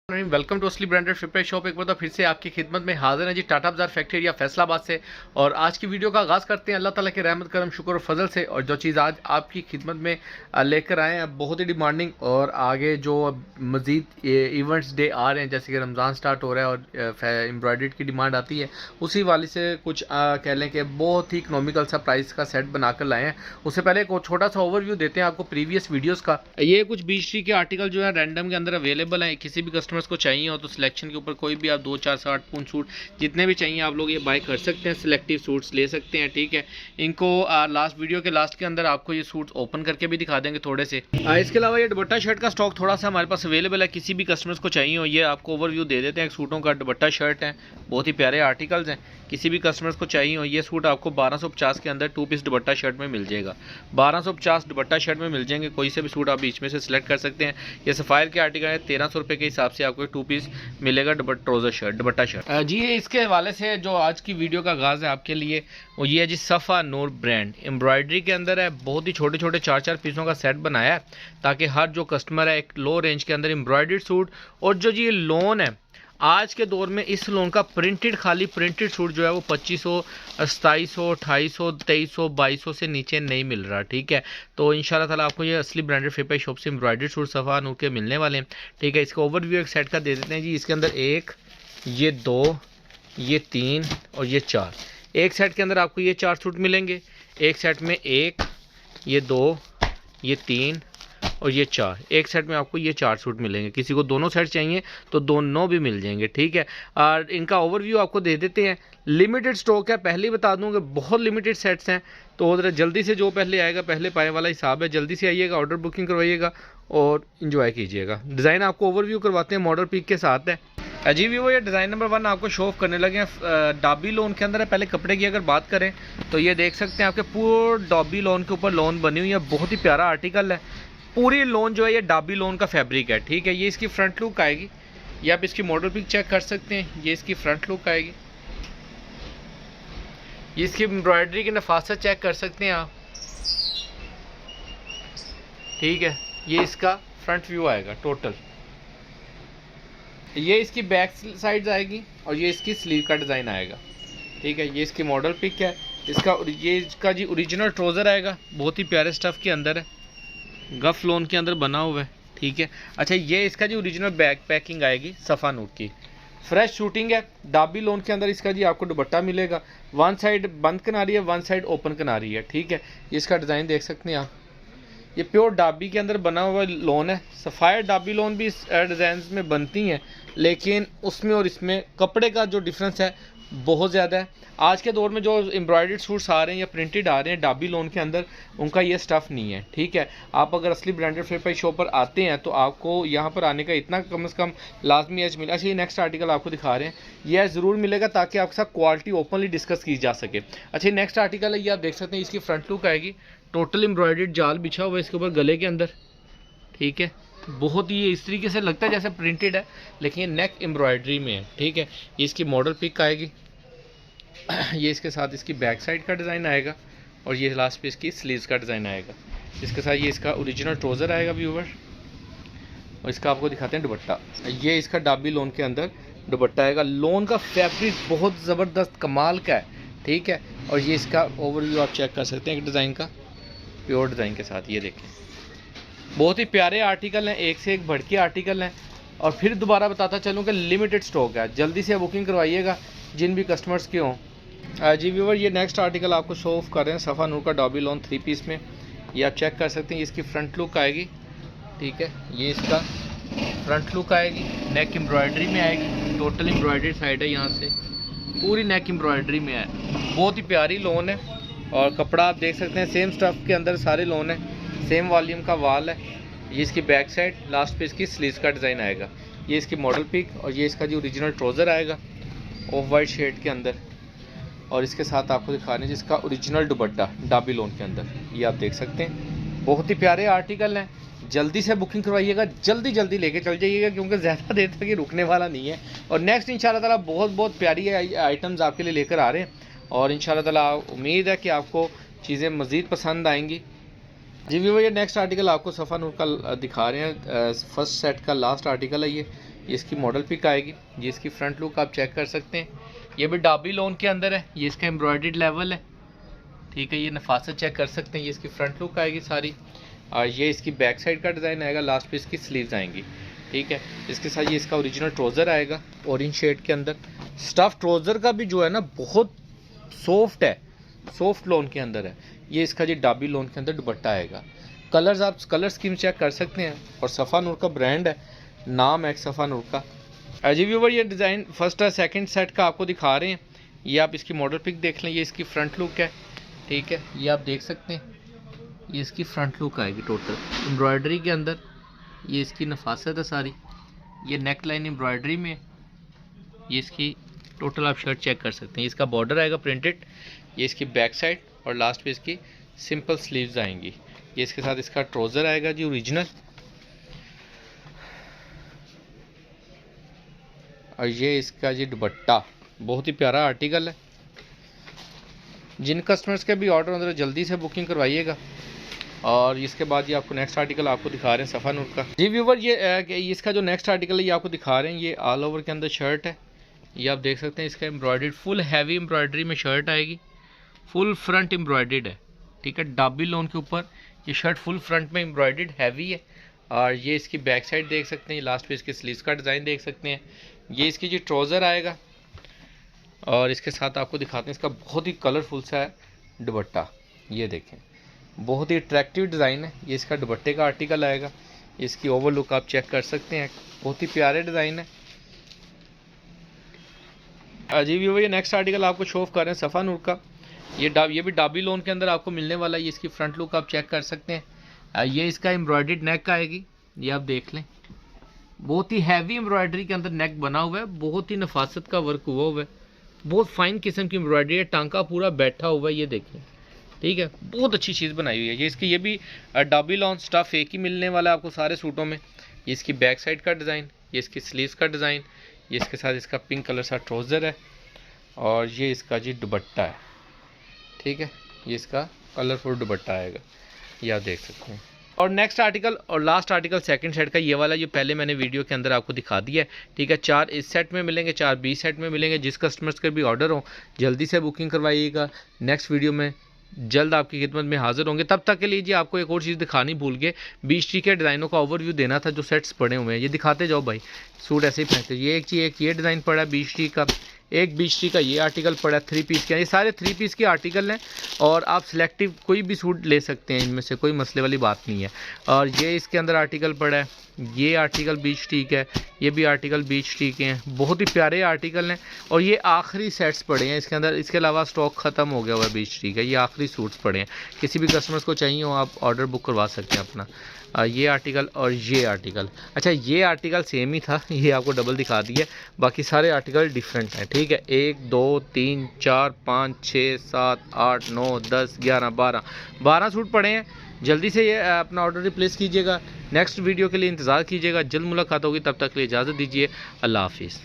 Welcome to असली branded फिटवेयर shop. एक बार तो फिर से आपकी खिदमत में हाजिर है जी, टाटा बाजार फैक्ट्री एरिया फैसलाबाद से। और आज की वीडियो का आगाज़ करते हैं अल्लाह ताला के रहमत करम शुक्र और फजल से। और जो चीज़ आज आपकी खिदमत में लेकर आए हैं बहुत ही डिमांडिंग, और आगे जो मज़ीद इवेंट्स डे आ रहे हैं जैसे कि रमज़ान स्टार्ट हो रहा है और एम्ब्रॉयडर्ड की डिमांड आती है, उसी वाले से कुछ कह लें कि बहुत ही इकोनॉमिकल सा प्राइस का सेट बनाकर लाए हैं। उससे पहले एक छोटा सा ओवरव्यू देते हैं आपको प्रीवियस वीडियोज़ का। ये कुछ बीच के आर्टिकल जो है रैंडम के अंदर अवेलेबल हैं। किसी भी कस्टमर्स को चाहिए हो तो सिलेक्शन के ऊपर कोई भी आप 2 4 7 पून सूट जितने भी चाहिए आप लोग ये बाय कर सकते हैं, सिलेक्टिव सूट्स ले सकते हैं। ठीक है, इनको लास्ट वीडियो के लास्ट के अंदर आपको ये सूट्स ओपन करके भी दिखा देंगे थोड़े से। इसके अलावा ये दुपट्टा शर्ट का स्टॉक थोड़ा सा हमारे पास अवेलेबल है, किसी भी कस्टमर्स को चाहिए हो ये आपको ओवरव्यू दे देते हैं। सूटों का दुपट्टा शर्ट है, बहुत ही प्यारे आर्टिकल्स हैं। किसी भी कस्टमर्स को चाहिए हो ये सूट आपको 1250 के अंदर 2 पीस दुपट्टा शर्ट में मिल जाएगा। 1250 दुपट्टा शर्ट में मिल जाएंगे, कोई से भी सूट आप बीच में से सिलेक्ट कर सकते हैं। ये सफ़ायर के आर्टिकल है, 1300 रुपये के हिसाब से आपको 2 पीस मिलेगा ट्राउजर शर्ट दुपट्टा शर्ट। जी इसके हवाले से जो आज की वीडियो का आगाज़ है आपके लिए वो ये है जी, सफ़ा नूर ब्रांड एम्ब्रॉयडरी के अंदर है। बहुत ही छोटे छोटे 4-4 पीसों का सेट बनाया है ताकि हर जो कस्टमर है एक लो रेंज के अंदर एम्ब्रॉयडर्ड सूट। और जो जी लोन है आज के दौर में, इस लोन का प्रिंटेड खाली प्रिंटेड सूट जो है वो 2500 2700 2800 2300 2200 से नीचे नहीं मिल रहा। ठीक है, तो इंशाल्लाह ताला आपको ये असली ब्रांडेड फिटवेयर शॉप से एम्ब्रॉयडर्ड सूट सफ़ा नूर के मिलने वाले हैं। ठीक है, इसका ओवरव्यू एक सेट का दे देते हैं जी। इसके अंदर 1 ये 2 ये 3 और ये 4, एक सेट के अंदर आपको ये 4 सूट मिलेंगे। एक सेट में 1 ये 2 ये 3 और ये 4, एक सेट में आपको ये 4 सूट मिलेंगे। किसी को दोनों सेट चाहिए तो दोनों भी मिल जाएंगे। ठीक है, और इनका ओवरव्यू आपको दे देते हैं। लिमिटेड स्टॉक है, पहले ही बता दूं कि बहुत लिमिटेड सेट्स हैं, तो ज़रा जल्दी से जो पहले आएगा पहले पाए वाला हिसाब है। जल्दी से आइएगा, ऑर्डर बुकिंग करवाइएगा और इन्जॉय कीजिएगा। डिज़ाइन आपको ओवरव्यू करवाते हैं, मॉडल पिक के साथ है। जी वो ये डिज़ाइन नंबर 1 आपको शो ऑफ करने लगे हैं। डॉबी लोन के अंदर है। पहले कपड़े की अगर बात करें तो ये देख सकते हैं आपके पूरे डॉबी लोन के ऊपर लोन बनी हुई है। बहुत ही प्यारा आर्टिकल है। पूरी लोन जो है ये डॉबी लोन का फैब्रिक है। ठीक है, ये इसकी फ्रंट लुक आएगी, ये आप इसकी मॉडल पिक चेक कर सकते हैं। ये इसकी फ्रंट लुक आएगी, ये इसकी एम्ब्रॉयडरी की नफासत चेक कर सकते हैं आप। ठीक है, ये इसका फ्रंट व्यू आएगा टोटल। ये इसकी बैक साइड आएगी और ये इसकी स्लीव का डिज़ाइन आएगा। ठीक है, ये इसकी मॉडल पिक है। ये इसका जी ओरिजिनल ट्राउज़र आएगा, बहुत ही प्यारे स्टफ़ के अंदर है, गफ लोन के अंदर बना हुआ है। ठीक है, अच्छा ये इसका जी ओरिजिनल बैक पैकिंग आएगी सफ़ा नूर की, फ्रेश शूटिंग है। डाबी लोन के अंदर इसका जी आपको दुपट्टा मिलेगा। 1 साइड बंद किनारी है, 1 साइड ओपन किनारी है। ठीक है, ये इसका डिज़ाइन देख सकते हैं आप। ये प्योर डाबी के अंदर बना हुआ लोन है। सफ़ायर डाबी लोन भी इस डिज़ाइन में बनती हैं, लेकिन उसमें और इसमें कपड़े का जो डिफरेंस है बहुत ज़्यादा है। आज के दौर में जो एम्ब्रॉयडर्ड सूट्स आ रहे हैं या प्रिंटेड आ रहे हैं डाबी लोन के अंदर, उनका ये स्टफ़ नहीं है। ठीक है, आप अगर असली ब्रांडेड फिटवेयर शॉप पर आते हैं तो आपको यहाँ पर आने का इतना कम से कम लाजमी एज मिला। अच्छा ये नेक्स्ट आर्टिकल आपको दिखा रहे हैं, यह ज़रूर मिलेगा ताकि आपके साथ क्वालिटी ओपनली डिस्कस की जा सके। अच्छा नेक्स्ट आर्टिकल है, ये आप देख सकते हैं। इसकी फ्रंट लुक आएगी, टोटल एम्ब्रॉयडर्ड जाल बिछा हुआ है इसके ऊपर गले के अंदर। ठीक है, बहुत ही इस तरीके से लगता है जैसे प्रिंटेड है, लेकिन ये नेक एम्ब्रॉयडरी में है। ठीक है, ये इसकी मॉडल पिक आएगी। ये इसके साथ इसकी बैक साइड का डिज़ाइन आएगा और ये लास्ट पे इसकी स्लीव्स का डिज़ाइन आएगा। इसके साथ ये इसका ओरिजिनल ट्राउज़र आएगा व्यूवर, और इसका आपको दिखाते हैं दुपट्टा। ये इसका डाबी लोन के अंदर दुपट्टा आएगा। लोन का फैब्रिक बहुत ज़बरदस्त कमाल का है। ठीक है, और ये इसका ओवरव्यू आप चेक कर सकते हैं एक डिज़ाइन का, प्योर डिज़ाइन के साथ। ये देखें, बहुत ही प्यारे आर्टिकल हैं, एक से एक बढ़ के आर्टिकल हैं। और फिर दोबारा बताता चलूँ कि लिमिटेड स्टॉक है, जल्दी से बुकिंग करवाइएगा जिन भी कस्टमर्स के हों। जी व्यूवर, ये नेक्स्ट आर्टिकल आपको शो ऑफ कर रहे हैं सफ़ा नूर का डॉबी लोन 3 पीस में। ये आप चेक कर सकते हैं, इसकी फ्रंट लुक आएगी। ठीक है, ये इसका फ्रंट लुक आएगी, नेक एम्ब्रॉयडरी में आएगी। टोटल एम्ब्रॉयडरी साइड है, यहाँ से पूरी नेक एम्ब्रॉयडरी में है। बहुत ही प्यारी लोन है और कपड़ा आप देख सकते हैं सेम स्टफ़ के अंदर सारे लोन है, सेम वॉल्यूम का वाल है। ये इसकी बैक साइड, लास्ट पे इसकी स्लीव्स का डिज़ाइन आएगा। ये इसकी मॉडल पिक और ये इसका जो ओरिजिनल ट्राउज़र आएगा ऑफ वाइट शेड के अंदर, और इसके साथ आपको दिखा रहे हैं जिसका ओरिजिनल दुपट्टा डाबी लोन के अंदर। ये आप देख सकते हैं, बहुत ही प्यारे आर्टिकल हैं। जल्दी से बुकिंग करवाइएगा, जल्दी लेके चल जाइएगा क्योंकि ज़्यादा देर तक ये रुकने वाला नहीं है। और नेक्स्ट इंशाल्लाह ताला बहुत प्यारी आइटम्स आपके लिए लेकर आ रहे हैं, और इंशाल्लाह ताला उम्मीद है कि आपको चीज़ें मज़ीद पसंद आएंगी। जी व्यू, ये नेक्स्ट आर्टिकल आपको सफ़ा नूर का दिखा रहे हैं। फर्स्ट सेट का लास्ट आर्टिकल है ये। ये इसकी मॉडल पिक आएगी। ये इसकी फ्रंट लुक आप चेक कर सकते हैं। ये भी डाबी लोन के अंदर है। ये इसका एम्ब्रॉयडर्ड लेवल है, ठीक है। ये नफासत चेक कर सकते हैं। ये इसकी फ्रंट लुक आएगी सारी, और ये इसकी बैक साइड का डिज़ाइन आएगा। लास्ट पे इसकी स्लीव्स आएंगी, ठीक है। इसके साथ ये इसका ओरिजिनल ट्राउज़र आएगा ऑरेंज शेड के अंदर। स्टफ ट्राउज़र का भी जो है ना बहुत सॉफ्ट है, सॉफ्ट लोन के अंदर है। ये इसका जी डाबी लोन के अंदर दुपट्टा आएगा। कलर्स आप कलर स्कीम चेक कर सकते हैं, और सफ़ा नूर का ब्रांड है, नाम है सफ़ा नूर का। जी व्यूवर, ये डिज़ाइन फर्स्ट और सेकंड सेट का आपको दिखा रहे हैं। ये आप इसकी मॉडल पिक देख लें। ये इसकी फ्रंट लुक है, ठीक है। ये आप देख सकते हैं, ये इसकी फ्रंट लुक आएगी टोटल एम्ब्रॉयडरी के अंदर। ये इसकी नफासत है सारी। ये नेक लाइन एम्ब्रॉयडरी में। ये इसकी टोटल आप शर्ट चेक कर सकते हैं। इसका बॉर्डर आएगा प्रिंटेड। ये इसकी बैक साइड, और लास्ट पे इसकी सिंपल स्लीव्स आएंगी। ये इसके साथ इसका ट्राउज़र आएगा जी ओरिजिनल, और ये इसका जी दुपट्टा। बहुत ही प्यारा आर्टिकल है। जिन कस्टमर्स के भी ऑर्डर अंदर जल्दी से बुकिंग करवाइएगा। और इसके बाद ये आपको नेक्स्ट आर्टिकल आपको दिखा रहे हैं सफ़ा नूर का। जी व्यूवर, ये इसका जो नेक्स्ट आर्टिकल है ये आपको दिखा रहे हैं। ये ऑल ओवर के अंदर शर्ट है। ये आप देख सकते हैं। इसका एम्ब्रॉयडर्ड फुल हैवी एम्ब्रॉयडरी में शर्ट आएगी। फुल फ्रंट एम्ब्रॉयडर्ड है, ठीक है। डाबी लोन के ऊपर ये शर्ट फुल फ्रंट में एम्ब्रॉयडर्ड हैवी है। और ये इसकी बैक साइड देख सकते हैं। लास्ट पे इसके स्लीव्स का डिज़ाइन देख सकते हैं। ये इसकी जो ट्राउज़र आएगा, और इसके साथ आपको दिखाते हैं इसका बहुत ही कलरफुल सा है दुपट्टा। ये देखें, बहुत ही अट्रैक्टिव डिज़ाइन है। ये इसका दुपट्टे का आर्टिकल आएगा। इसकी ओवर लुक आप चेक कर सकते हैं, बहुत ही प्यारे डिज़ाइन है। जी भी ये नेक्स्ट आर्टिकल आपको शो ऑफ कर रहे हैं सफ़ा नूर का। ये भी डाबी लोन के अंदर आपको मिलने वाला है। ये इसकी फ्रंट लुक आप चेक कर सकते हैं। ये इसका एम्ब्रॉयडर्ड नेक आएगी। ये आप देख लें, बहुत ही हैवी एम्ब्रॉयडरी के अंदर नेक बना हुआ है। बहुत ही नफासत का वर्क हुआ है। बहुत फाइन किस्म की एम्ब्रॉयडरी है। टांका पूरा बैठा हुआ है, ये देखें, ठीक है। बहुत अच्छी चीज़ बनाई हुई है। ये भी डाबी लॉन स्टफ एक ही मिलने वाला है आपको सारे सूटों में। ये इसकी बैक साइड का डिज़ाइन, ये इसकी स्लीव्स का डिज़ाइन, ये इसके साथ इसका पिंक कलर सा ट्राउज़र है, और ये इसका जी दुपट्टा है, ठीक है। ये इसका कलरफुल दुपट्टा आएगा, ये आप देख सकते हैं। और नेक्स्ट आर्टिकल और लास्ट आर्टिकल सेकंड सेट का ये वाला, ये पहले मैंने वीडियो के अंदर आपको दिखा दिया है, ठीक है। 4 इस सेट में मिलेंगे, 4 बी सेट में मिलेंगे। जिस कस्टमर्स के भी ऑर्डर हो जल्दी से बुकिंग करवाइएगा। नेक्स्ट वीडियो में जल्द आपकी खिदमत में हाजिर होंगे। तब तक के लिए जी आपको एक और चीज़ दिखानी भूल गए, बीच टी के डिज़ाइनों का ओवरव्यू देना था जो सेट्स पड़े हुए हैं। ये दिखाते जाओ भाई, सूट ऐसे ही पहनते। ये एक ये डिज़ाइन पड़ा है बीच टी का, एक बीच टी का ये आर्टिकल पड़ा है 3 पीस का। ये सारे 3 पीस के आर्टिकल हैं, और आप सिलेक्टिव कोई भी सूट ले सकते हैं, इनमें से कोई मसले वाली बात नहीं है। और ये इसके अंदर आर्टिकल पड़ा है, ये आर्टिकल बीच टी का है, ये भी आर्टिकल बीच टी के हैं। बहुत ही प्यारे आर्टिकल हैं, और ये आखिरी सेट्स पड़े हैं इसके अंदर। इसके अलावा स्टॉक ख़त्म हो गया हुआ है बीच टी का। ये आखिरी सूट्स पड़े हैं। किसी भी कस्टमर्स को चाहिए हो आप ऑर्डर बुक करवा सकते हैं अपना। ये आर्टिकल और ये आर्टिकल, अच्छा ये आर्टिकल सेम ही था, ये आपको डबल दिखा दिया। बाकी सारे आर्टिकल डिफरेंट हैं, ठीक है। 1 2 3 4 5 6 7 8 9 10 11 12 सूट पड़े हैं। जल्दी से ये अपना ऑर्डर रिप्लेस कीजिएगा। नेक्स्ट वीडियो के लिए इंतज़ार कीजिएगा। जल्द मुलाकात होगी, तब तक के लिए इजाज़त दीजिए। अल्लाह हाफिज़।